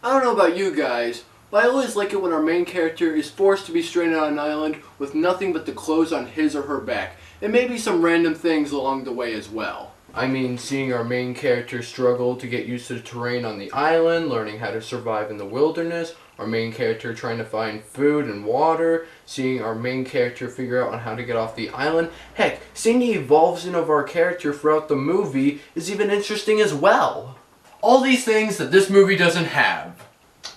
I don't know about you guys, but I always like it when our main character is forced to be stranded on an island with nothing but the clothes on his or her back, and maybe some random things along the way as well. I mean, seeing our main character struggle to get used to the terrain on the island, learning how to survive in the wilderness, our main character trying to find food and water, seeing our main character figure out on how to get off the island. Heck, seeing the evolution of our character throughout the movie is even interesting as well. All these things that this movie doesn't have.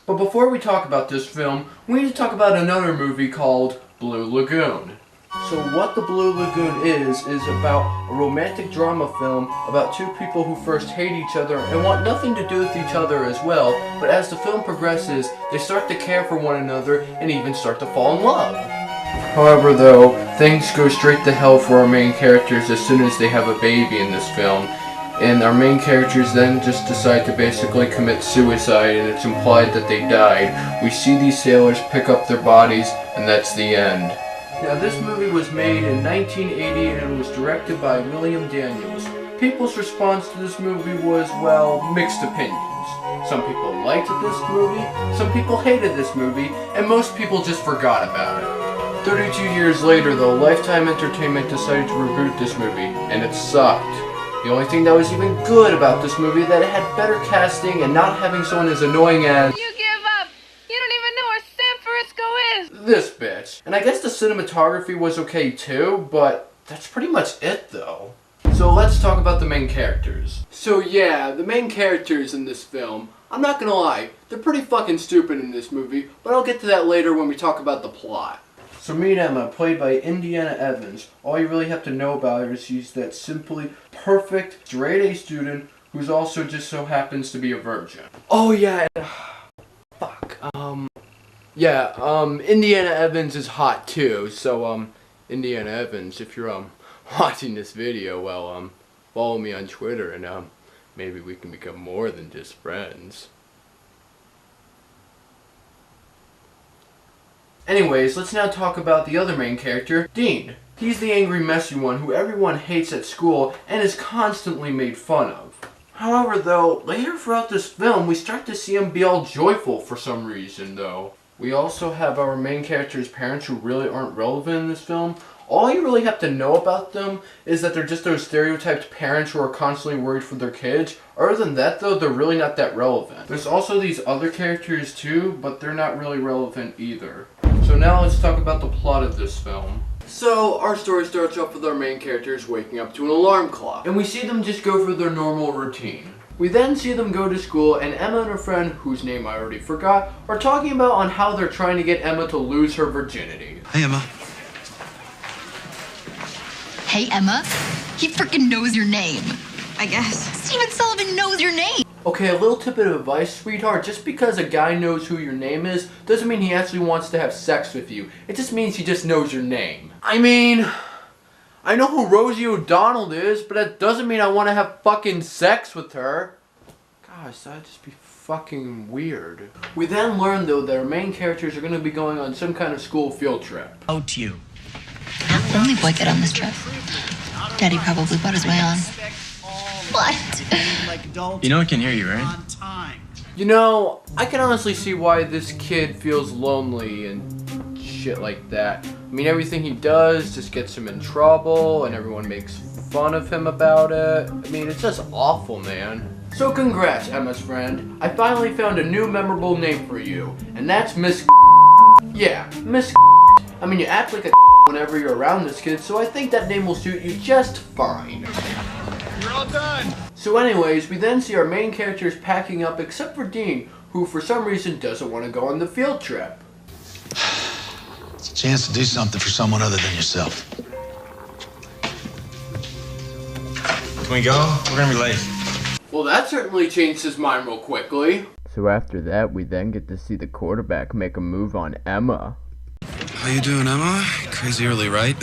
But before we talk about this film, we need to talk about another movie called Blue Lagoon. So what the Blue Lagoon is about a romantic drama film about two people who first hate each other and want nothing to do with each other as well, but as the film progresses, they start to care for one another and even start to fall in love. However though, things go straight to hell for our main characters as soon as they have a baby in this film, and our main characters then just decide to basically commit suicide, and it's implied that they died. We see these sailors pick up their bodies, and that's the end. Now this movie was made in 1980 and was directed by William Daniels. People's response to this movie was, well, mixed opinions. Some people liked this movie, some people hated this movie, and most people just forgot about it. 32 years later though, Lifetime Entertainment decided to reboot this movie, and it sucked. The only thing that was even good about this movie that it had better casting and not having someone as annoying as this bitch. And I guess the cinematography was okay too, but that's pretty much it though. So let's talk about the main characters. So yeah, the main characters in this film, I'm not gonna lie, they're pretty fucking stupid in this movie, but I'll get to that later when we talk about the plot. So meet Emma, played by Indiana Evans. All you really have to know about her is she's that simply perfect, straight A student who's also just so happens to be a virgin. Oh yeah, fuck, Indiana Evans is hot too, so, Indiana Evans, if you're, watching this video, well, follow me on Twitter and, maybe we can become more than just friends. Anyways, let's now talk about the other main character, Dean. He's the angry, messy one who everyone hates at school and is constantly made fun of. However though, later throughout this film, we start to see him be all joyful for some reason though. We also have our main character's parents who really aren't relevant in this film. All you really have to know about them is that they're just those stereotyped parents who are constantly worried for their kids. Other than that though, they're really not that relevant. There's also these other characters too, but they're not really relevant either. So now let's talk about the plot of this film. So our story starts off with our main characters waking up to an alarm clock, and we see them just go through their normal routine. We then see them go to school, and Emma and her friend, whose name I already forgot, are talking about on how they're trying to get Emma to lose her virginity. Hey, Emma. Hey, Emma. He freaking knows your name. I guess. Steven Sullivan knows your name. Okay, a little tip of advice, sweetheart. Just because a guy knows who your name is, doesn't mean he actually wants to have sex with you. It just means he just knows your name. I mean, I know who Rosie O'Donnell is, but that doesn't mean I want to have fucking sex with her. Gosh, that'd just be fucking weird. We then learn though that our main characters are going to be going on some kind of school field trip. Out you. Not the only boy get on this trip. Daddy probably bought his way on. What? You know I can hear you, right? You know, I can honestly see why this kid feels lonely and shit like that. I mean, everything he does just gets him in trouble, and everyone makes fun of him about it. I mean, it's just awful, man. So congrats, Emma's friend. I finally found a new memorable name for you, and that's Miss Yeah, Miss I mean, you act like a whenever you're around this kid, so I think that name will suit you just fine. You're all done. So anyways, we then see our main characters packing up except for Dean, who for some reason doesn't want to go on the field trip. It's a chance to do something for someone other than yourself. Can we go? We're gonna be late. Well, that certainly changed his mind real quickly. So after that, we then get to see the quarterback make a move on Emma. How you doing, Emma? Crazy early, right?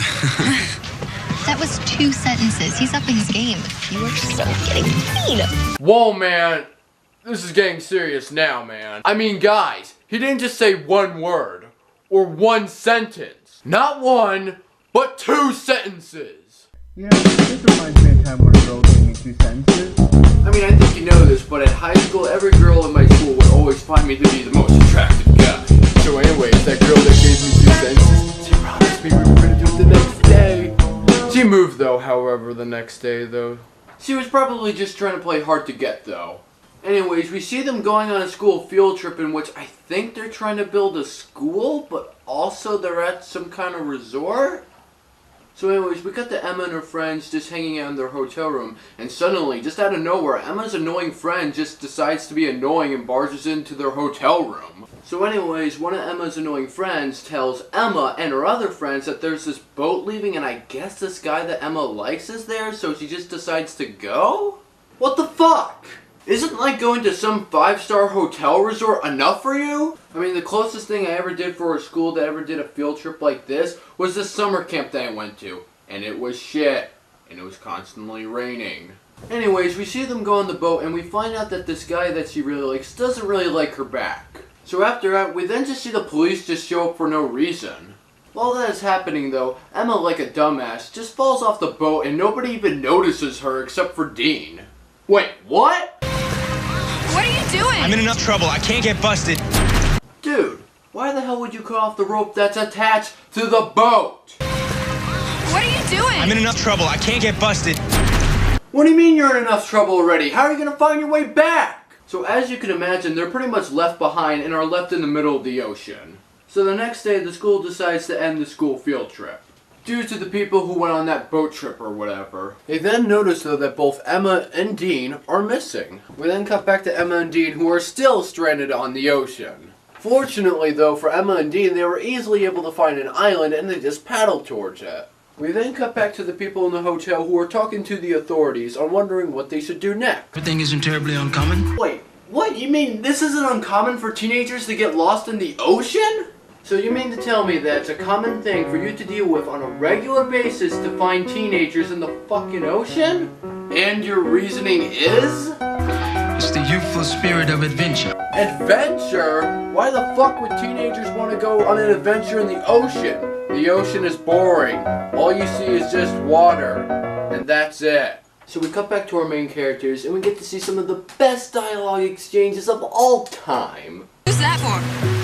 That was 2 sentences. He's upping his game. You are so getting mean. Whoa, man. This is getting serious now, man. I mean, guys, he didn't just say one word or one sentence. Not one, but 2 sentences. Yeah, this reminds me of a time when a girl gave me 2 sentences. I mean, I think you know this, but at high school, every girl in my school would always find me to be the most attractive guy. So anyways, that girl that gave me 2 cents, she promised me we were gonna do it the next day. She moved though, however, the next day though. She was probably just trying to play hard to get though. Anyways, we see them going on a school field trip in which I think they're trying to build a school, but also they're at some kind of resort. So anyways, we got to Emma and her friends just hanging out in their hotel room, and suddenly, just out of nowhere, Emma's annoying friend just decides to be annoying and barges into their hotel room. So anyways, one of Emma's annoying friends tells Emma and her other friends that there's this boat leaving, and I guess this guy that Emma likes is there, so she just decides to go? What the fuck? Isn't like going to some 5-star hotel resort enough for you? I mean, the closest thing I ever did for a school that ever did a field trip like this was this summer camp that I went to. And it was shit. And it was constantly raining. Anyways, we see them go on the boat and we find out that this guy that she really likes doesn't really like her back. So after that, we then just see the police just show up for no reason. While that is happening though, Emma, like a dumbass, just falls off the boat and nobody even notices her except for Dean. Wait, what? What are you doing? I'm in enough trouble. I can't get busted. Dude, why the hell would you cut off the rope that's attached to the boat? What are you doing? I'm in enough trouble. I can't get busted. What do you mean you're in enough trouble already? How are you gonna find your way back? So as you can imagine, they're pretty much left behind and are left in the middle of the ocean. So the next day, the school decides to end the school field trip, due to the people who went on that boat trip or whatever. They then notice though that both Emma and Dean are missing. We then cut back to Emma and Dean, who are still stranded on the ocean. Fortunately though, for Emma and Dean, they were easily able to find an island and they just paddled towards it. We then cut back to the people in the hotel who are talking to the authorities on wondering what they should do next. Everything isn't terribly uncommon. Wait, what? You mean this isn't uncommon for teenagers to get lost in the ocean? So you mean to tell me that it's a common thing for you to deal with on a regular basis to find teenagers in the fucking ocean? And your reasoning is? It's the youthful spirit of adventure. Adventure? Why the fuck would teenagers want to go on an adventure in the ocean? The ocean is boring. All you see is just water. And that's it. So we cut back to our main characters and we get to see some of the best dialogue exchanges of all time. Who's that for?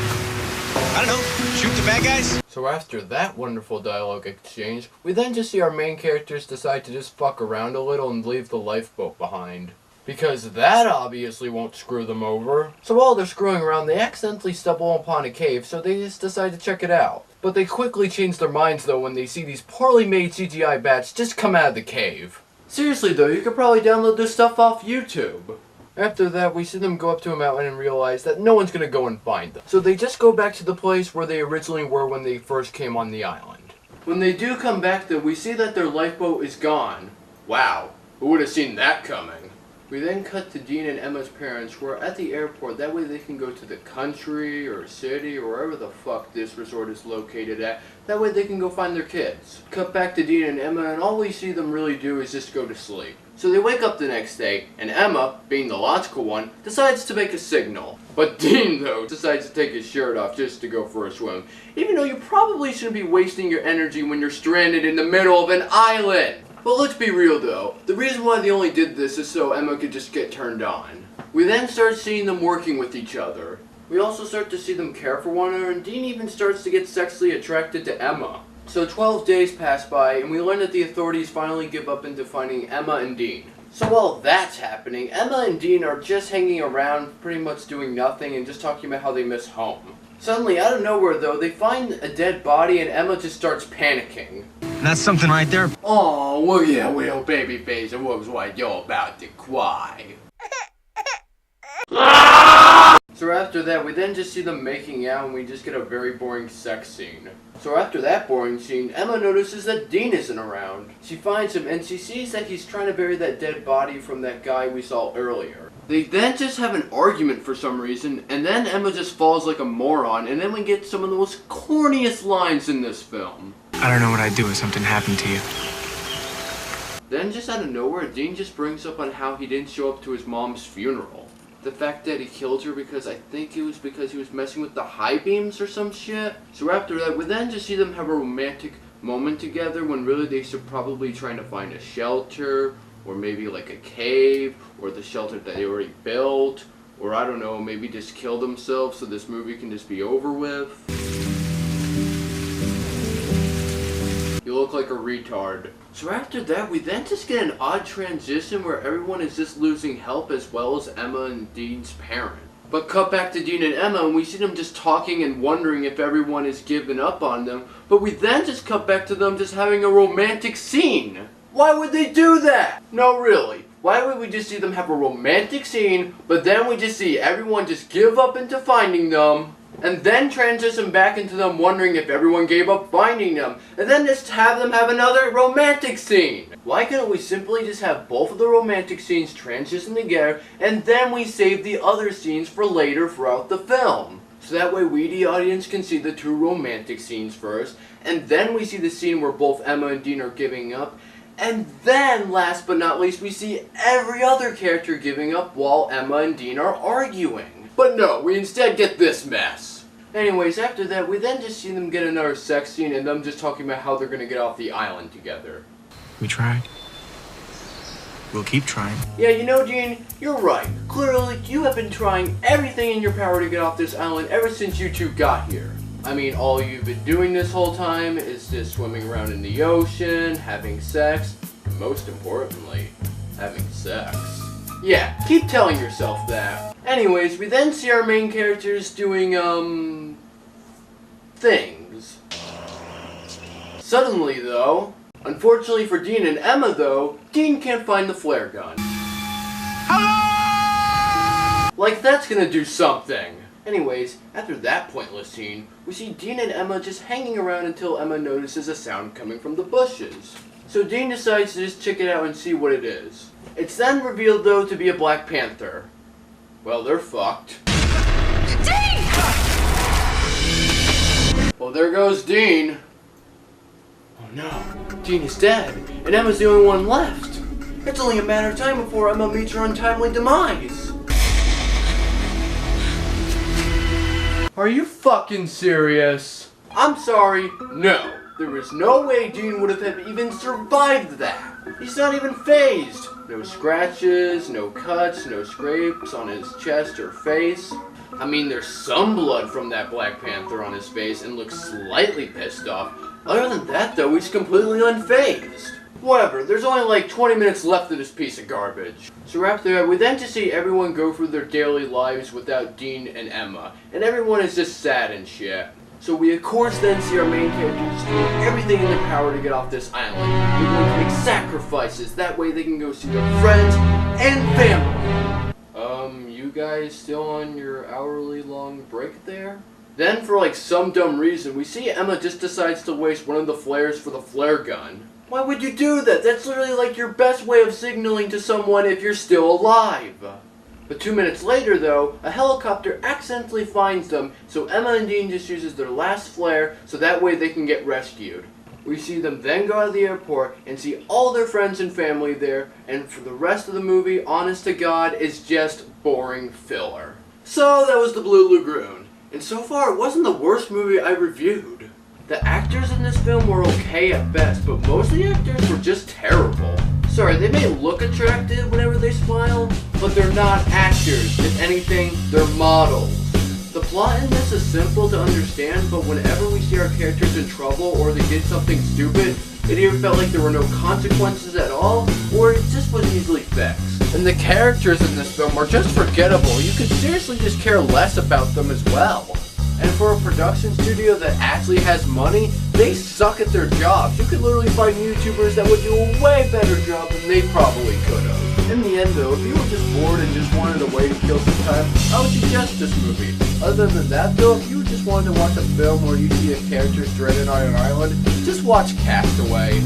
I don't know. Shoot the bad guys? So after that wonderful dialogue exchange, we then just see our main characters decide to just fuck around a little and leave the lifeboat behind. Because that obviously won't screw them over. So while they're screwing around, they accidentally stumble upon a cave, so they just decide to check it out. But they quickly change their minds though when they see these poorly made CGI bats just come out of the cave. Seriously though, you could probably download this stuff off YouTube. After that, we see them go up to a mountain and realize that no one's gonna go and find them. So they just go back to the place where they originally were when they first came on the island. When they do come back though, we see that their lifeboat is gone. Wow, who would have seen that coming? We then cut to Dean and Emma's parents who are at the airport, that way they can go to the country or city or wherever the fuck this resort is located at. That way they can go find their kids. Cut back to Dean and Emma and all we see them really do is just go to sleep. So they wake up the next day and Emma, being the logical one, decides to make a signal. But Dean though decides to take his shirt off just to go for a swim. Even though you probably shouldn't be wasting your energy when you're stranded in the middle of an island. But let's be real though, the reason why they only did this is so Emma could just get turned on. We then start seeing them working with each other. We also start to see them care for one another, and Dean even starts to get sexually attracted to Emma. So 12 days pass by and we learn that the authorities finally give up into finding Emma and Dean. So while that's happening, Emma and Dean are just hanging around pretty much doing nothing and just talking about how they miss home. Suddenly, out of nowhere though, they find a dead body and Emma just starts panicking. That's something right there. Oh, look at that little baby face. It looks like you're about to cry. So after that, we then just see them making out and we just get a very boring sex scene. So after that boring scene, Emma notices that Dean isn't around. She finds him and she sees that he's trying to bury that dead body from that guy we saw earlier. They then just have an argument for some reason, and then Emma just falls like a moron, and then we get some of the most corniest lines in this film. I don't know what I'd do if something happened to you. Then just out of nowhere, Dean just brings up on how he didn't show up to his mom's funeral. The fact that he killed her because I think it was because he was messing with the high beams or some shit. So after that, we then just see them have a romantic moment together when really they should probably trying to find a shelter, or maybe like a cave, or the shelter that they already built, Or I don't know, maybe just kill themselves so this movie can just be over with. You look like a retard. So after that, we then just get an odd transition where everyone is just losing help as well as Emma and Dean's parent. But cut back to Dean and Emma and we see them just talking and wondering if everyone has given up on them. But we then just cut back to them just having a romantic scene. Why would they do that? No, really. Why would we just see them have a romantic scene, but then we just see everyone just give up into finding them, and then transition back into them wondering if everyone gave up finding them, and then just have them have another romantic scene? Why couldn't we simply just have both of the romantic scenes transition together, and then we save the other scenes for later throughout the film? So that way we, the audience, can see the two romantic scenes first, and then we see the scene where both Emma and Dean are giving up, and then, last but not least, we see every other character giving up while Emma and Dean are arguing. But no, we instead get this mess. Anyways, after that, we then just see them get another sex scene and them just talking about how they're gonna get off the island together. We tried. We'll keep trying. Yeah, you know, Dean, you're right. Clearly, you have been trying everything in your power to get off this island ever since you two got here. I mean, all you've been doing this whole time is just swimming around in the ocean, having sex, and most importantly, having sex. Yeah, keep telling yourself that. Anyways, we then see our main characters doing, things. Suddenly, though, unfortunately for Dean and Emma, though, Dean can't find the flare gun. Hello! Like that's gonna do something. Anyways, after that pointless scene, we see Dean and Emma just hanging around until Emma notices a sound coming from the bushes. So Dean decides to just check it out and see what it is. It's then revealed, though, to be a black panther. Well, they're fucked. Dean! Well, there goes Dean. Oh no, Dean is dead, and Emma's the only one left. It's only a matter of time before Emma meets her untimely demise. Are you fucking serious? I'm sorry, no. There is no way Dean would have even survived that. He's not even phased. No scratches, no cuts, no scrapes on his chest or face. I mean, there's some blood from that Black Panther on his face and looks slightly pissed off. Other than that, though, he's completely unfazed. Whatever, there's only like 20 minutes left of this piece of garbage. So after that, we then just see everyone go through their daily lives without Dean and Emma. And everyone is just sad and shit. So we of course then see our main characters doing everything in their power to get off this island. They're going to make sacrifices, that way they can go see their friends and family. You guys still on your hourly long break there? Then for like some dumb reason, we see Emma just decides to waste one of the flares for the flare gun. Why would you do that? That's literally like your best way of signaling to someone if you're still alive. But 2 minutes later, though, a helicopter accidentally finds them, so Emma and Dean just uses their last flare so that way they can get rescued. We see them then go out of the airport and see all their friends and family there, and for the rest of the movie, honest to God, is just boring filler. So that was the Blue Lagoon, and so far it wasn't the worst movie I reviewed. The actors in this film were okay at best, but most of the actors were just terrible. Sorry, they may look attractive whenever they smile, but they're not actors. If anything, they're models. The plot in this is simple to understand, but whenever we see our characters in trouble or they did something stupid, it either felt like there were no consequences at all, or it just was easily fixed. And the characters in this film are just forgettable. You could seriously just care less about them as well. And for a production studio that actually has money, they suck at their jobs. You could literally find YouTubers that would do a way better job than they probably could have. In the end though, if you were just bored and just wanted a way to kill some time, I would suggest this movie. Other than that though, if you just wanted to watch a film where you see a character stranded on an island, just watch Castaway.